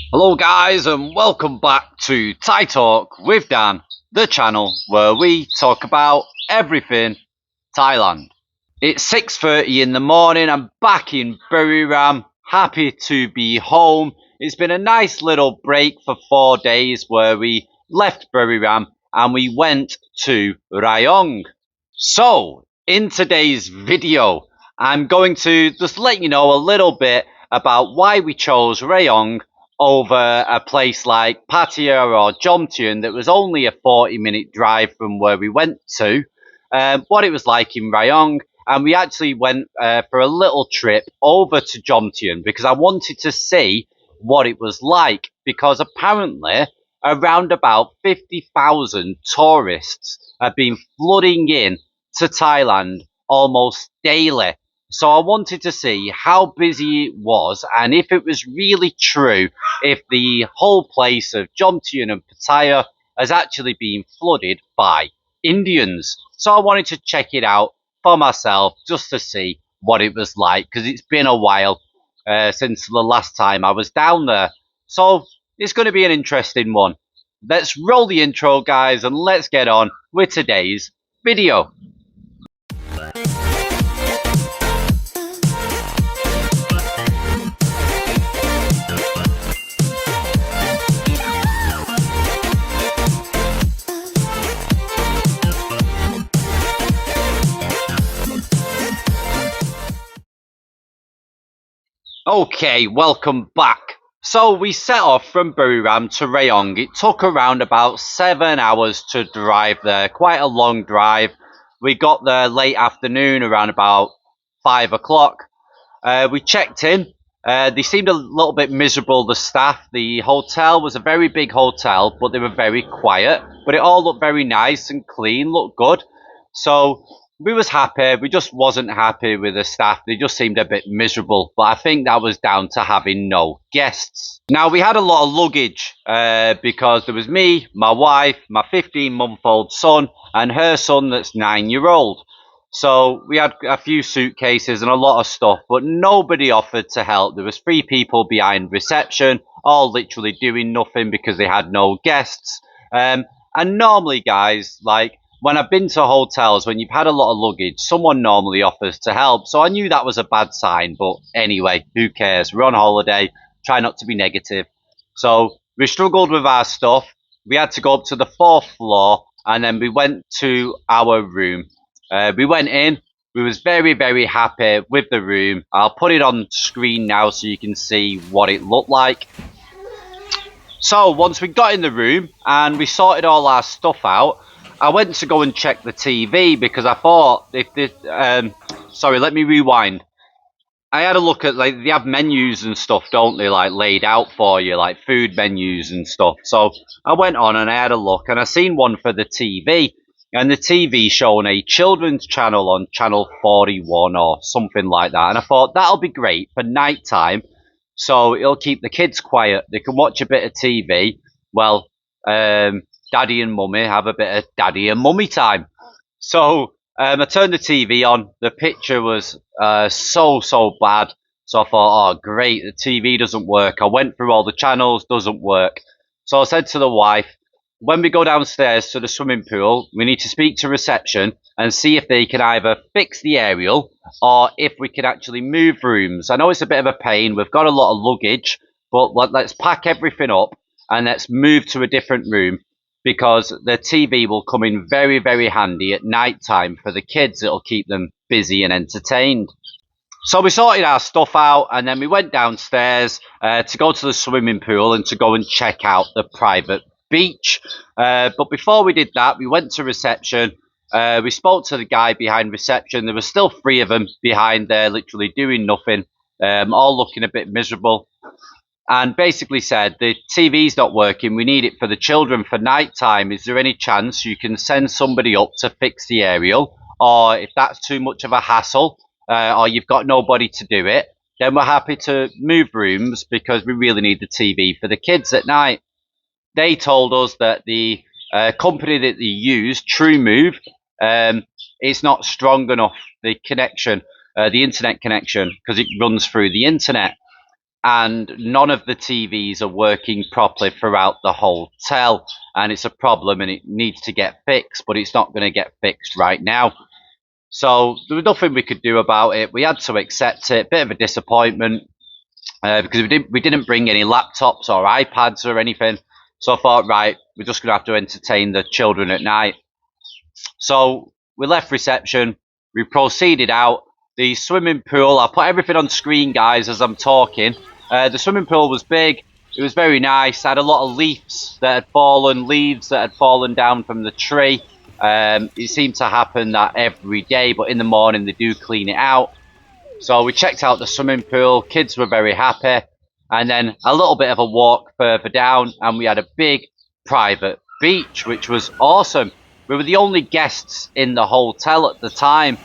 Hello guys and welcome back to Thai Talk with Dan, the channel where we talk about everything Thailand. It's 6:30 in the morning, I'm back in Buriram, happy to be home. It's been a nice little break for 4 days where we left Buriram and we went to Rayong. So, in today's video, I'm going to just let you know a little bit about why we chose Rayong over a place like Pattaya or Jomtien that was only a 40-minute drive from where we went to, what it was like in Rayong. And we actually went for a little trip over to Jomtien because I wanted to see what it was like, because apparently around about 50,000 tourists have been flooding in to Thailand almost daily. So I wanted to see how busy it was and if it was really true, if the whole place of Jomtien and Pattaya has actually been flooded by Indians. So I wanted to check it out for myself just to see what it was like, because it's been a while since the last time I was down there. So it's going to be an interesting one. Let's roll the intro, guys, and let's get on with today's video. Okay, welcome back. So we set off from Buriram to Rayong. It took around about 7 hours to drive there, quite a long drive. We got there late afternoon, around about 5 o'clock. We checked in. They seemed a little bit miserable, the staff. The hotel was a very big hotel, but they were very quiet. But it all looked very nice and clean, looked good. So we was happy. We just wasn't happy with the staff. They just seemed a bit miserable. But I think that was down to having no guests. Now, we had a lot of luggage because there was me, my wife, my 15-month-old son, and her son that's 9-year-old. So we had a few suitcases and a lot of stuff, but nobody offered to help. There was 3 people behind reception, all literally doing nothing because they had no guests. And normally, guys, like when I've been to hotels, when you've had a lot of luggage, someone normally offers to help. So I knew that was a bad sign, but anyway, who cares? We're on holiday, try not to be negative. So we struggled with our stuff. We had to go up to the 4th floor, and then we went to our room. We went in. We was very, very happy with the room. I'll put it on screen now so you can see what it looked like. So once we got in the room and we sorted all our stuff out, I went to go and check the TV because I thought if this, sorry, let me rewind. I had a look at, like, they have menus and stuff, don't they, like laid out for you, like food menus and stuff. So I went on and I had a look and I seen one for the TV, and the TV showing a children's channel on channel 41 or something like that. And I thought that'll be great for night time, so it'll keep the kids quiet. They can watch a bit of TV. Well, daddy and mummy have a bit of daddy and mummy time. So I turned the TV on. The picture was so bad. So I thought, oh great, the TV doesn't work. I went through all the channels, doesn't work. So I said to the wife, when we go downstairs to the swimming pool, we need to speak to reception and see if they can either fix the aerial or if we can actually move rooms. I know it's a bit of a pain. We've got a lot of luggage, but let's pack everything up and let's move to a different room, because the TV will come in very, very handy at night time for the kids. It'll keep them busy and entertained. So we sorted our stuff out and then we went downstairs to go to the swimming pool and to go and check out the private beach. But before we did that, we went to reception. We spoke to the guy behind reception. There were still 3 of them behind there, literally doing nothing, all looking a bit miserable. And basically said, the TV's not working, we need it for the children for night time. Is there any chance you can send somebody up to fix the aerial? Or if that's too much of a hassle, or you've got nobody to do it, then we're happy to move rooms because we really need the TV for the kids at night. They told us that the company that they use, TrueMove, it's not strong enough, the connection, the internet connection, because it runs through the internet. and none of the TVs are working properly throughout the hotel, and it's a problem and it needs to get fixed, but it's not going to get fixed right now. So there was nothing we could do about it. We had to accept it. Bit of a disappointment because we didn't bring any laptops or iPads or anything. So I thought, right, we're just going to have to entertain the children at night. So we left reception. We proceeded out. The swimming pool, I'll put everything on screen, guys, as I'm talking. The swimming pool was big. It was very nice. I had a lot of leaves that had fallen down from the tree. It seemed to happen that every day, but in the morning they do clean it out. So we checked out the swimming pool. Kids were very happy. And then a little bit of a walk further down, and we had a big private beach, which was awesome. We were the only guests in the hotel at the time.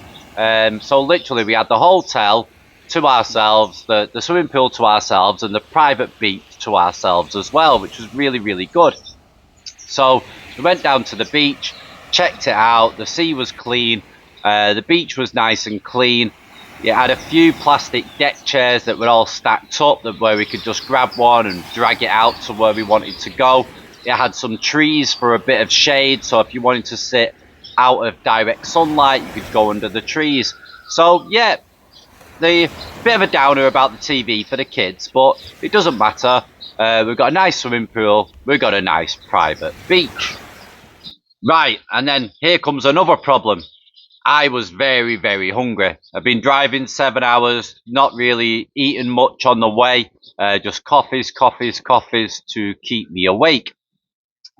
So literally we had the hotel to ourselves, the swimming pool to ourselves, and the private beach to ourselves as well, which was really, really good. So we went down to the beach, checked it out. The sea was clean. The beach was nice and clean. It had a few plastic deck chairs that were all stacked up where we could just grab one and drag it out to where we wanted to go. It had some trees for a bit of shade, so if you wanted to sit out of direct sunlight, you could go under the trees. So yeah, the bit of a downer about the TV for the kids, but it doesn't matter. We've got a nice swimming pool. We've got a nice private beach. Right, and then here comes another problem. I was very, very hungry. I've been driving 7 hours, not really eating much on the way, just coffees to keep me awake.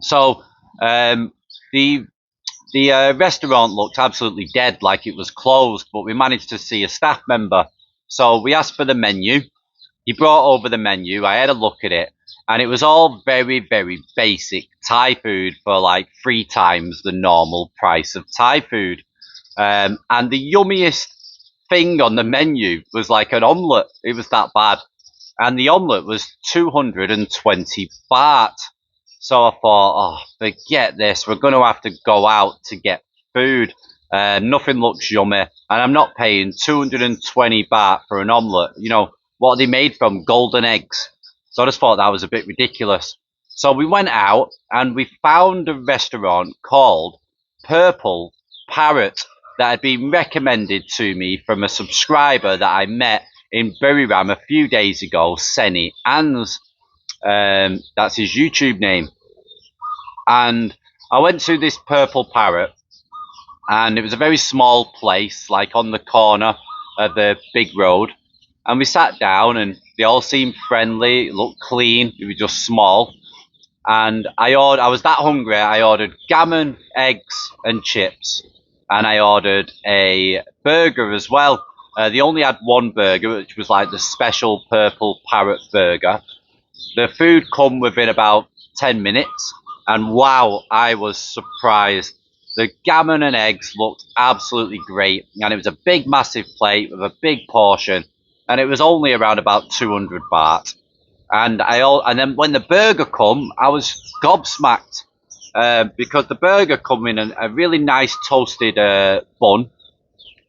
So the restaurant looked absolutely dead, like it was closed, but we managed to see a staff member. So we asked for the menu. He brought over the menu. I had a look at it, and it was all very, very basic Thai food for like 3 times the normal price of Thai food. And the yummiest thing on the menu was like an omelette. It was that bad. And the omelette was 220 baht. So I thought, oh, forget this. We're going to have to go out to get food. Nothing looks yummy. And I'm not paying 220 baht for an omelette. You know, what are they made from? Golden eggs. So I just thought that was a bit ridiculous. So we went out and we found a restaurant called Purple Parrot that had been recommended to me from a subscriber that I met in Buriram a few days ago, Senny Ans. That's his YouTube name. And I went to this Purple Parrot, and it was a very small place, like on the corner of the big road. And we sat down, and they all seemed friendly, it looked clean, it was just small. And I was that hungry, I ordered gammon, eggs, and chips. And I ordered a burger as well. They only had one burger, which was like the special Purple Parrot burger. The food come within about 10 minutes, and wow, I was surprised. The gammon and eggs looked absolutely great, and it was a big, massive plate with a big portion, and it was only around about 200 baht. And then when the burger come, I was gobsmacked. Because the burger come in a really nice toasted bun.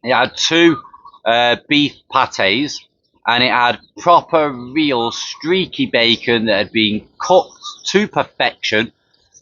It had 2 beef pates, and it had proper, real, streaky bacon that had been cooked to perfection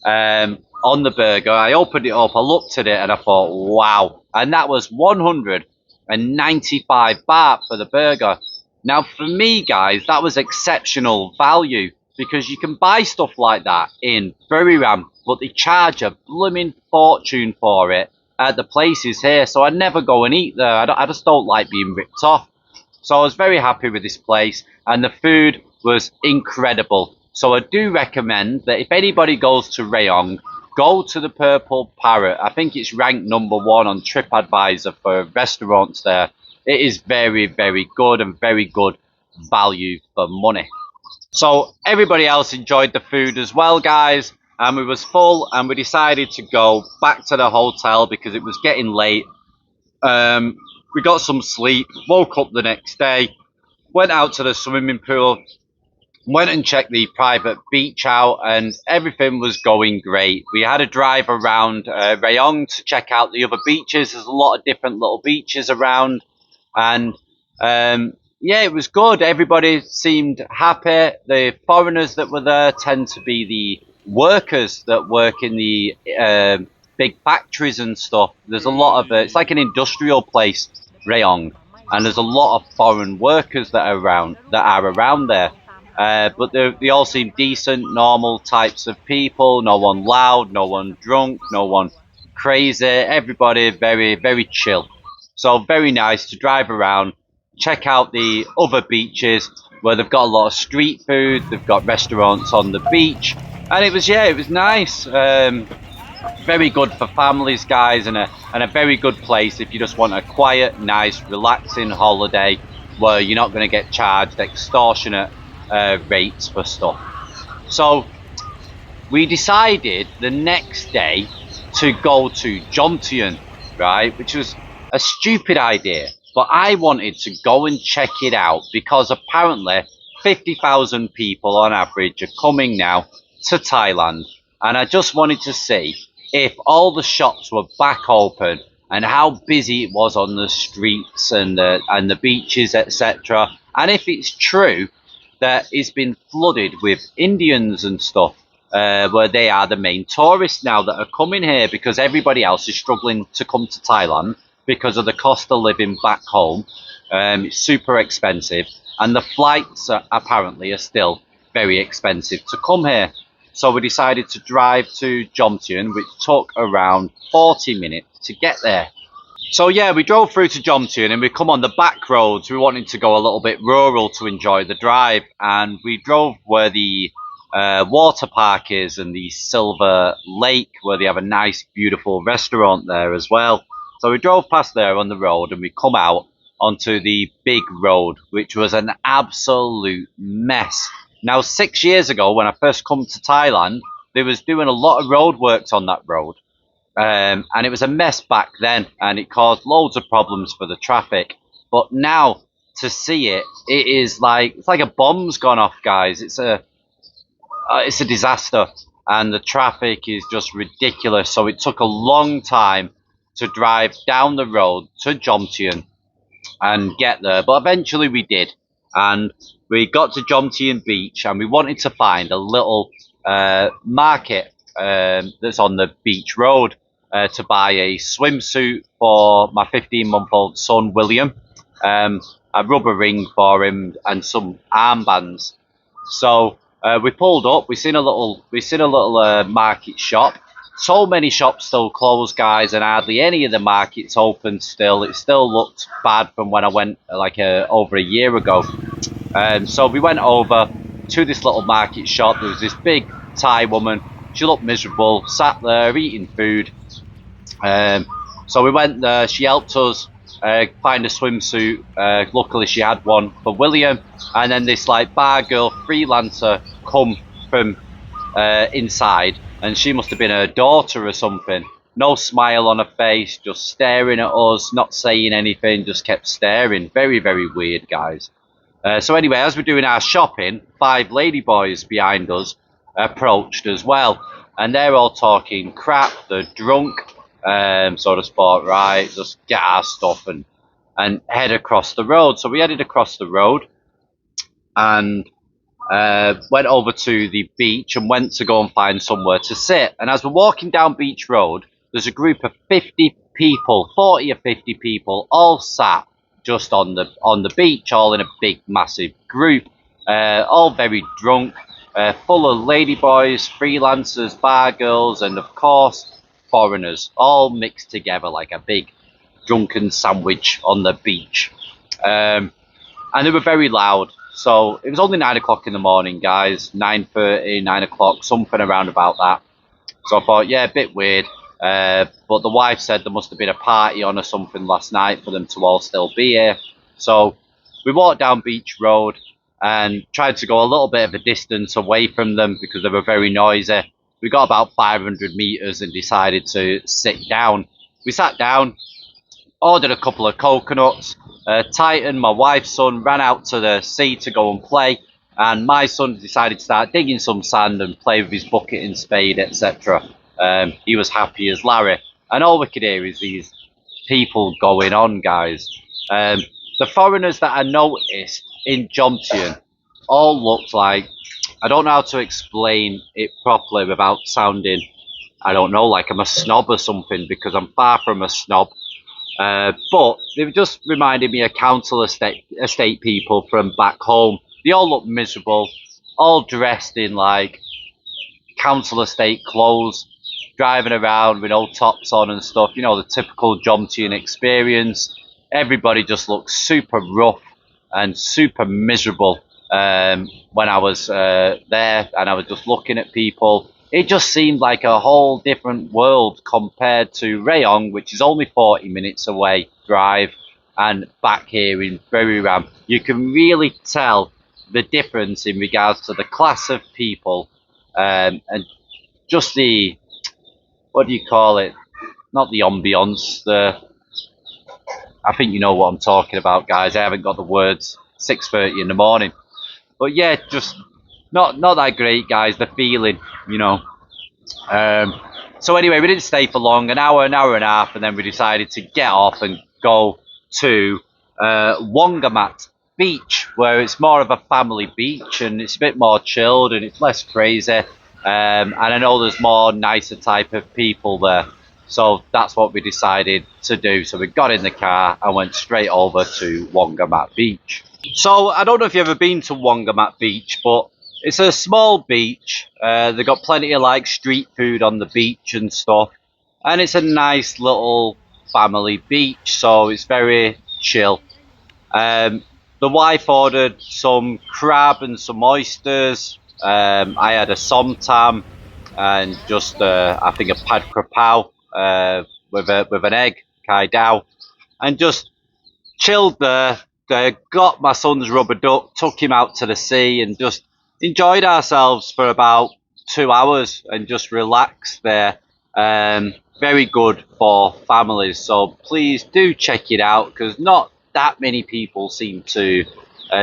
on the burger. I opened it up, I looked at it, and I thought, wow. And that was 195 baht for the burger. Now, for me, guys, that was exceptional value, because you can buy stuff like that in Buriram, but they charge a blooming fortune for it at the places here. So I never go and eat there. I just don't like being ripped off. So I was very happy with this place, and the food was incredible. So I do recommend that if anybody goes to Rayong, go to the Purple Parrot. I think it's ranked #1 on TripAdvisor for restaurants there. It is very, very good and very good value for money. So everybody else enjoyed the food as well, guys, and we was full, and we decided to go back to the hotel because it was getting late. We got some sleep, woke up the next day, went out to the swimming pool, went and checked the private beach out, and everything was going great. We had a drive around Rayong to check out the other beaches. There's a lot of different little beaches around, and Yeah, it was good. Everybody seemed happy. The foreigners that were there tend to be the workers that work in the big factories and stuff. There's a lot of it's like an industrial place, Rayong, and there's a lot of foreign workers that are around there. But they all seem decent, normal types of people. No one loud, no one drunk, no one crazy. Everybody very very chill. So very nice to drive around, check out the other beaches where they've got a lot of street food. They've got restaurants on the beach, and it was nice. Very good for families, guys, and a very good place if you just want a quiet, nice, relaxing holiday where you're not going to get charged extortionate rates for stuff. So we decided the next day to go to Jomtien, right? Which was a stupid idea, but I wanted to go and check it out because apparently 50,000 people on average are coming now to Thailand, and I just wanted to see if all the shops were back open and how busy it was on the streets and the beaches, etc. And if it's true that it's been flooded with Indians and stuff, where they are the main tourists now that are coming here because everybody else is struggling to come to Thailand because of the cost of living back home. It's super expensive, and the flights apparently are still very expensive to come here. So we decided to drive to Jomtien, which took around 40 minutes to get there. So yeah, we drove through to Jomtien and we come on the back roads. We wanted to go a little bit rural to enjoy the drive, and we drove where the water park is and the Silver Lake, where they have a nice, beautiful restaurant there as well. So we drove past there on the road and we come out onto the big road, which was an absolute mess. Now, 6 years ago, when I first come to Thailand, they was doing a lot of road works on that road. And it was a mess back then, and it caused loads of problems for the traffic. But now to see it, it's like a bomb's gone off, guys. It's a disaster, and the traffic is just ridiculous. So it took a long time to drive down the road to Jomtien and get there, but eventually we did, and we got to Jomtien Beach, and we wanted to find a little market that's on the beach road to buy a swimsuit for my 15-month-old son William, a rubber ring for him, and some armbands. So we pulled up. We seen a little market shop. So many shops still closed, guys, and hardly any of the markets open still. It still looked bad from when I went like over a year ago. So we went over to this little market shop. There was this big Thai woman. She looked miserable, sat there eating food. So we went there. She helped us find a swimsuit. Luckily, she had one for William. And then this like bar girl freelancer come from inside, and she must have been her daughter or something. No smile on her face, just staring at us, not saying anything, just kept staring. Very, very weird, guys. So anyway, as we're doing our shopping, 5 ladyboys behind us approached as well, and they're all talking crap. They're drunk, sort of sport, right? Just get our stuff and head across the road. So we headed across the road and went over to the beach and went to go and find somewhere to sit. And as we're walking down Beach Road, there's a group of 50 people, 40 or 50 people, all sat just on the beach, all in a big, massive group, all very drunk, full of ladyboys, freelancers, bar girls, and of course, foreigners, all mixed together like a big drunken sandwich on the beach. And they were very loud. So it was only 9 o'clock in the morning, guys. 9:30, 9 o'clock, something around about that. So I thought, yeah, a bit weird. But the wife said there must have been a party on or something last night for them to all still be here. So we walked down Beach Road and tried to go a little bit of a distance away from them because they were very noisy. We got about 500 meters and decided to sit down. We sat down, ordered a couple of coconuts. Titan, my wife's son, ran out to the sea to go and play, and my son decided to start digging some sand and play with his bucket and spade, etc. He was happy as Larry, and all we could hear is these people going on, guys. The the foreigners that I noticed in Jomtien all looked like, I don't know how to explain it properly without sounding, I don't know, like I'm a snob or something, because I'm far from a snob. But they just reminded me of council estate people from back home. They all look miserable, all dressed in like council estate clothes, driving around with no tops on and stuff. You know, the typical Jomtien experience. Everybody just looks super rough and super miserable when I was there, and I was just looking at people. It just seemed like a whole different world compared to Rayong, which is only 40 minutes away drive, and back here in Buriram. You can really tell the difference in regards to the class of people, and just the, what do you call it? Not the ambience. I think you know what I'm talking about, guys. I haven't got the words. 6:30 in the morning, but yeah, just not that great, guys. The feeling, you know. So anyway, we didn't stay for long, an hour and a half, and then we decided to get off and go to Wong beach, where it's more of a family beach and it's a bit more chilled and it's less crazy. And I know there's more nicer type of people there. So that's what we decided to do. So we got in the car and went straight over to Wong beach. So I don't know if you've ever been to Wong beach, but it's a small beach. They've got plenty of like street food on the beach and stuff. And it's a nice little family beach, so it's very chill. The wife ordered some crab and some oysters. I had a somtam and just I think a pad krapao with an egg, kai dao, and just chilled there. Got my son's rubber duck, took him out to the sea, and just enjoyed ourselves for about 2 hours and just relaxed there. Very good for families, so please do check it out, because not that many people seem to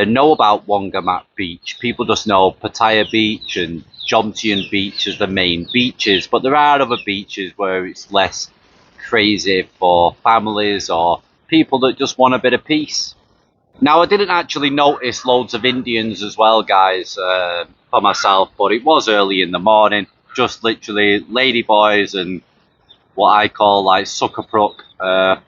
know about Wongamat Beach. People just know Pattaya Beach and Jomtien Beach as the main beaches, but there are other beaches where it's less crazy for families or people that just want a bit of peace. Now, I didn't actually notice loads of Indians as well, guys, for myself, but it was early in the morning, just literally ladyboys and what I call like suckerpruck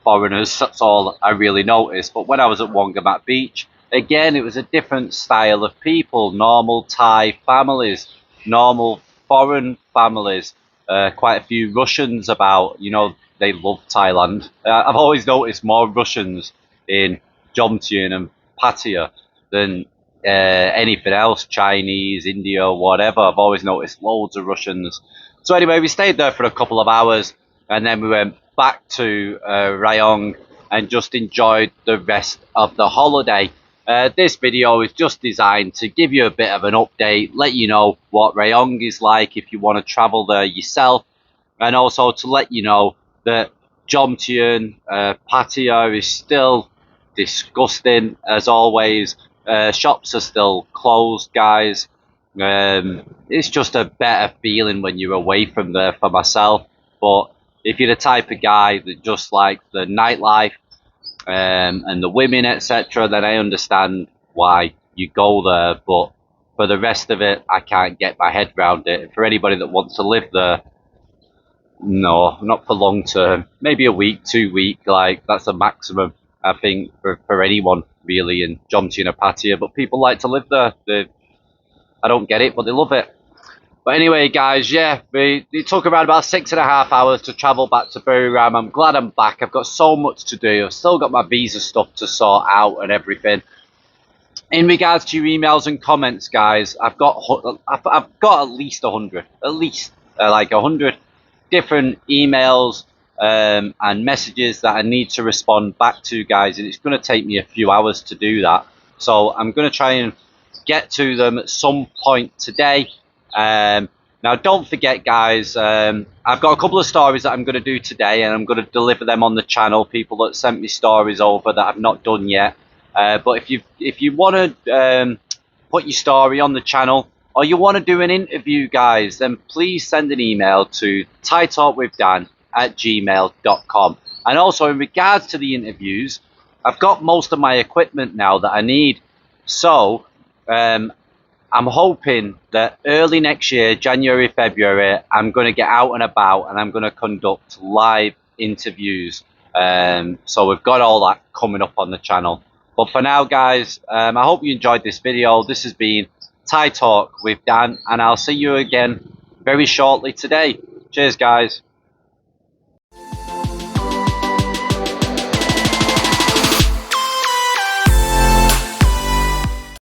foreigners. That's all I really noticed. But when I was at Wongamat Beach, again, it was a different style of people, normal Thai families, normal foreign families, quite a few Russians about. You know, they love Thailand. I've always noticed more Russians in Jomtien and Pattaya than anything else, Chinese, India, whatever. I've always noticed loads of Russians. So anyway, we stayed there for a couple of hours, and then we went back to Rayong and just enjoyed the rest of the holiday. This video is just designed to give you a bit of an update, let you know what Rayong is like if you want to travel there yourself, and also to let you know that Jomtien, Pattaya is still disgusting as always. Shops are still closed, guys. It's just a better feeling when you're away from there for myself. But if you're the type of guy that just likes the nightlife and the women, etc., then I understand why you go there. But for the rest of it, I can't get my head around it. For anybody that wants to live there, no, not for long term. Maybe a week, 2 weeks, like that's the maximum, I think, for anyone really in Jomtien or Pattaya. But people like to live there. I don't get it, but they love it. But anyway, guys, yeah, it took around about 6.5 hours to travel back to Buriram. I'm glad I'm back. I've got so much to do. I've still got my visa stuff to sort out and everything. In regards to your emails and comments, guys, I've got at least 100, like 100 different emails and messages that I need to respond back to, guys, and it's going to take me a few hours to do that. So I'm going to try and get to them at some point today. Now, don't forget, guys, I've got a couple of stories that I'm going to do today, and I'm going to deliver them on the channel. People that sent me stories over that I've not done yet. But if you want to put your story on the channel, or you want to do an interview, guys, then please send an email to thaitalkwithdan@gmail.com. And also, in regards to the interviews, I've got most of my equipment now that I need. So I'm hoping that early next year, January, February, I'm going to get out and about and I'm going to conduct live interviews. So we've got all that coming up on the channel. But for now, guys, I hope you enjoyed this video. This has been Thai Talk with Dan, and I'll see you again very shortly today. Cheers, guys.